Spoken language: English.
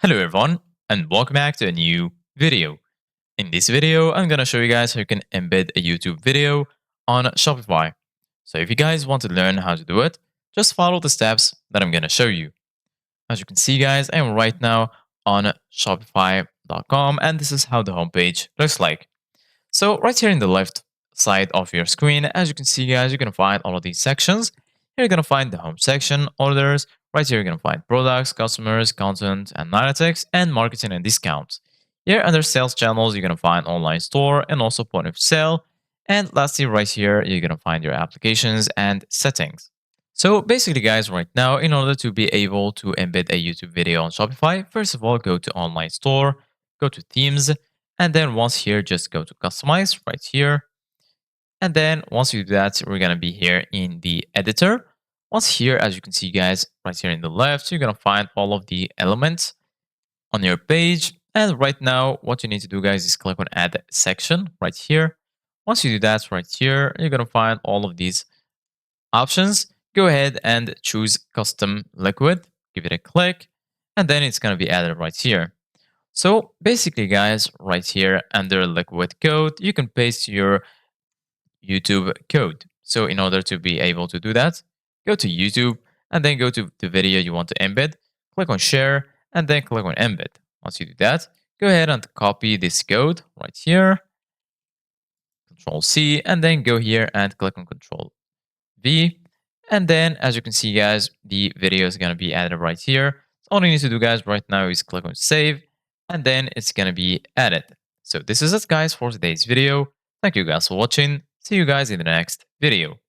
Hello everyone and welcome back to a new video. In this video, I'm going to show you guys how you can embed a YouTube video on Shopify. So if you guys want to learn how to do it, just follow the steps that I'm going to show you. As you can see guys, I am right now on shopify.com and this is how the homepage looks like. So right here in the left side of your screen, as you can see guys, you're going to find all of these sections. Here you're going to find the home section, orders. Right here you're going to find products, customers, content, analytics, and marketing and discounts. Here under sales channels, you're going to find online store and also point of sale. And lastly, right here, you're going to find your applications and settings. So basically guys, right now, in order to be able to embed a YouTube video on Shopify, first of all, go to online store, go to themes, and then once here, just go to customize right here. And then once you do that, we're going to be here in the editor. Once here, as you can see guys, right here in the left, you're going to find all of the elements on your page. And right now, what you need to do guys is click on add section right here. Once you do that right here, you're going to find all of these options. Go ahead and choose custom liquid, give it a click, and then it's going to be added right here. So basically guys, right here under liquid code, you can paste your YouTube code. So in order to be able to do that, go to YouTube and then go to the video you want to embed, click on share, and then click on embed. Once you do that, go ahead and copy this code right here, Control C, and then go here and click on Control V. And then as you can see guys, the video is going to be added right here. So all you need to do guys right now is click on save, and then it's going to be added. So this is it guys for today's video. Thank you guys for watching. See you guys in the next video.